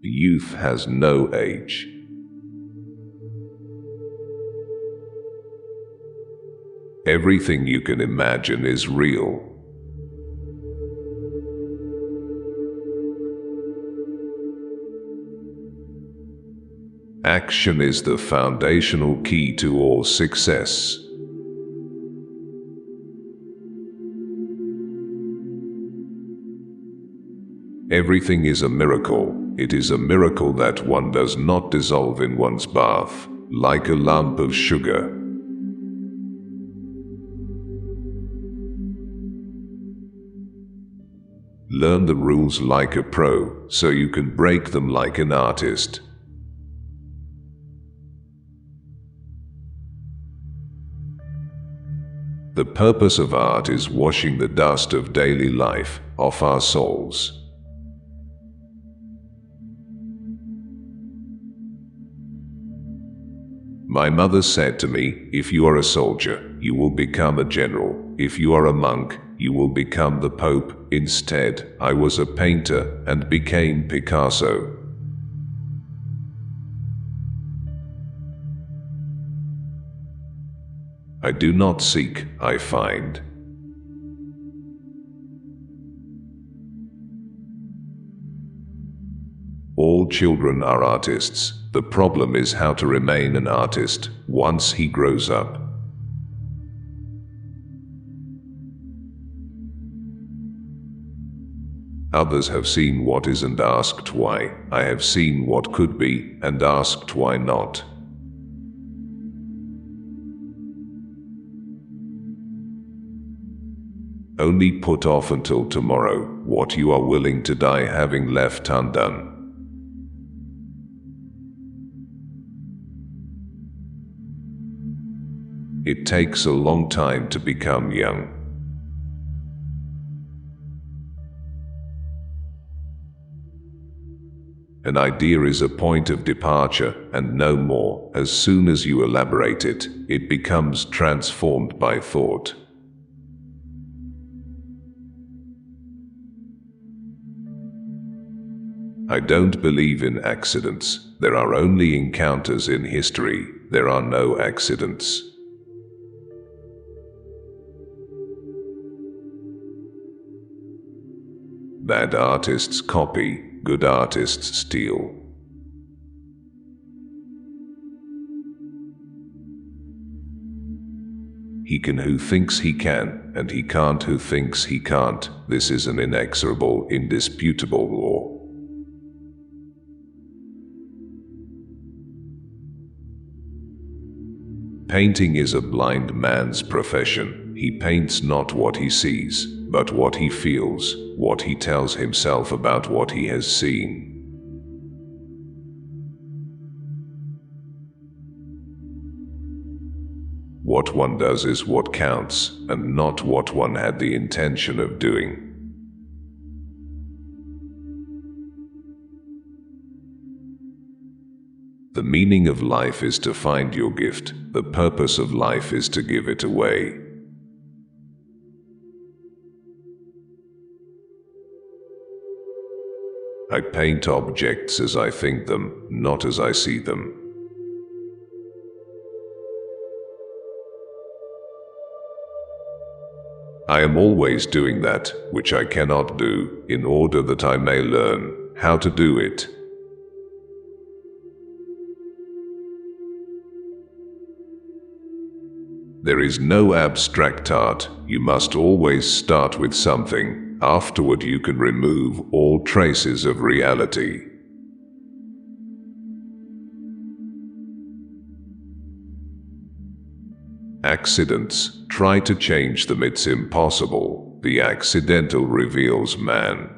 Youth has no age. Everything you can imagine is real. Action is the foundational key to all success. Everything is a miracle. It is a miracle that one does not dissolve in one's bath, like a lump of sugar. Learn the rules like a pro, so you can break them like an artist. The purpose of art is washing the dust of daily life off our souls. My mother said to me, if you are a soldier, you will become a general. If you are a monk, you will become the Pope. Instead, I was a painter and became Picasso. I do not seek, I find. All children are artists. The problem is how to remain an artist once he grows up. Others have seen what is and asked why. I have seen what could be and asked why not. Only put off until tomorrow what you are willing to die having left undone. It takes a long time to become young. An idea is a point of departure and no more. As soon as you elaborate it, it becomes transformed by thought. I don't believe in accidents. There are only encounters in history. There are no accidents. Bad artists copy, good artists steal. He can who thinks he can, and he can't who thinks he can't. This is an inexorable, indisputable law. Painting is a blind man's profession. He paints not what he sees, but what he feels, what he tells himself about what he has seen. What one does is what counts, and not what one had the intention of doing. The meaning of life is to find your gift. The purpose of life is to give it away. I paint objects as I think them, not as I see them. I am always doing that, which I cannot do, in order that I may learn how to do it. There is no abstract art. You must always start with something. Afterward you can remove all traces of reality. Accidents, try to change them, it's impossible. The accidental reveals man.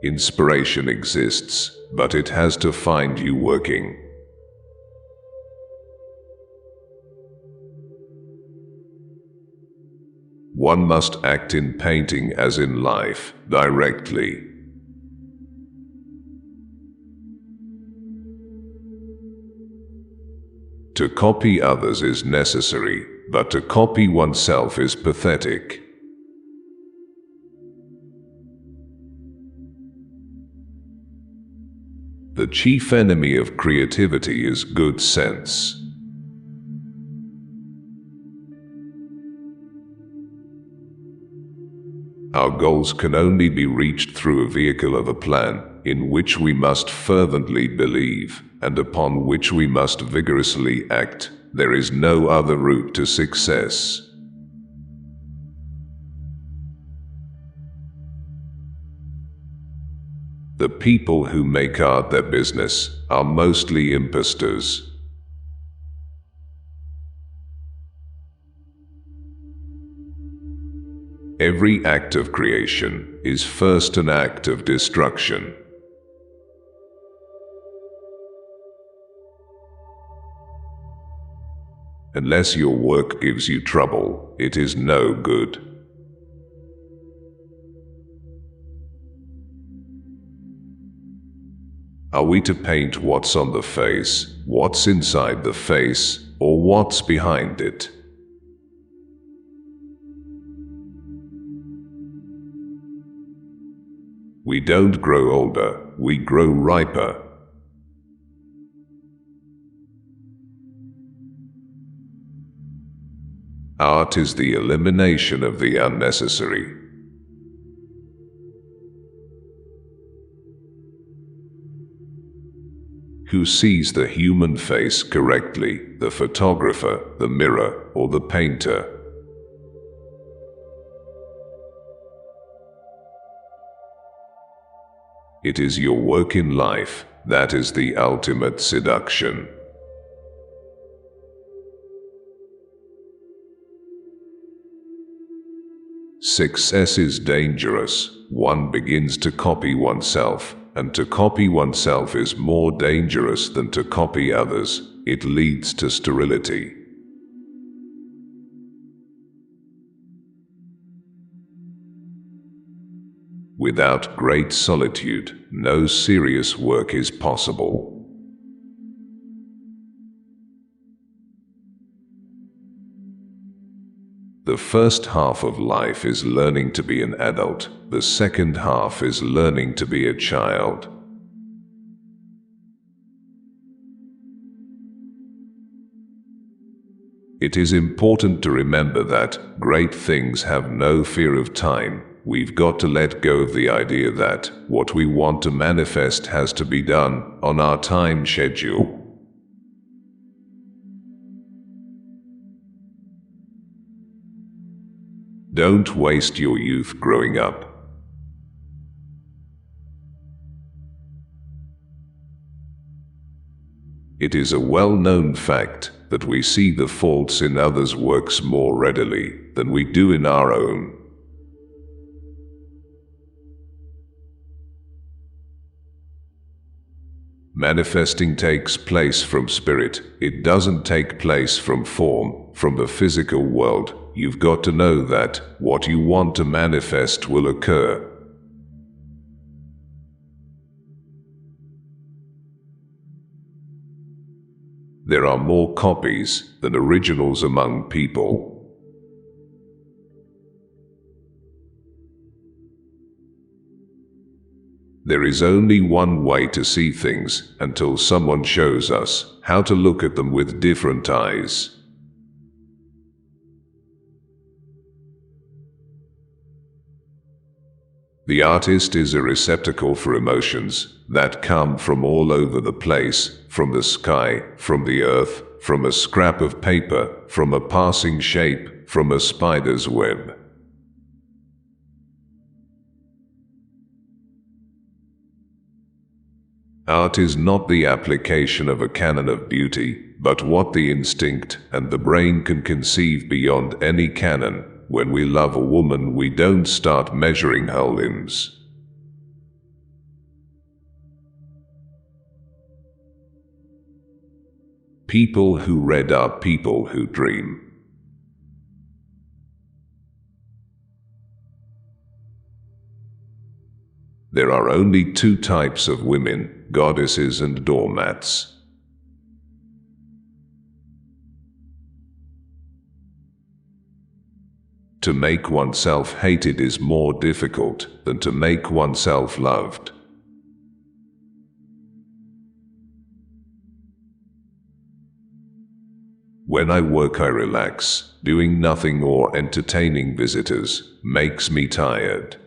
Inspiration exists, but it has to find you working. One must act in painting as in life, directly. To copy others is necessary, but to copy oneself is pathetic. The chief enemy of creativity is good sense. Our goals can only be reached through a vehicle of a plan, in which we must fervently believe, and upon which we must vigorously act. There is no other route to success. The people who make art their business are mostly impostors. Every act of creation is first an act of destruction. Unless your work gives you trouble, it is no good. Are we to paint what's on the face, what's inside the face, or what's behind it? We don't grow older, we grow riper. Art is the elimination of the unnecessary. Who sees the human face correctly, the photographer, the mirror, or the painter? It is your work in life that is the ultimate seduction. Success is dangerous. One begins to copy oneself, and to copy oneself is more dangerous than to copy others. It leads to sterility. Without great solitude, no serious work is possible. The first half of life is learning to be an adult. The second half is learning to be a child. It is important to remember that great things have no fear of time. We've got to let go of the idea that what we want to manifest has to be done on our time schedule. Don't waste your youth growing up. It is a well-known fact that we see the faults in others' works more readily than we do in our own. Manifesting takes place from spirit. It doesn't take place from form, from the physical world. You've got to know that what you want to manifest will occur. There are more copies than originals among people. There is only one way to see things until someone shows us how to look at them with different eyes. The artist is a receptacle for emotions that come from all over the place, from the sky, from the earth, from a scrap of paper, from a passing shape, from a spider's web. Art is not the application of a canon of beauty, but what the instinct and the brain can conceive beyond any canon. When we love a woman, we don't start measuring her limbs. People who read are people who dream. There are only two types of women, goddesses and doormats. To make oneself hated is more difficult than to make oneself loved. When I work, I relax. Doing nothing or entertaining visitors makes me tired.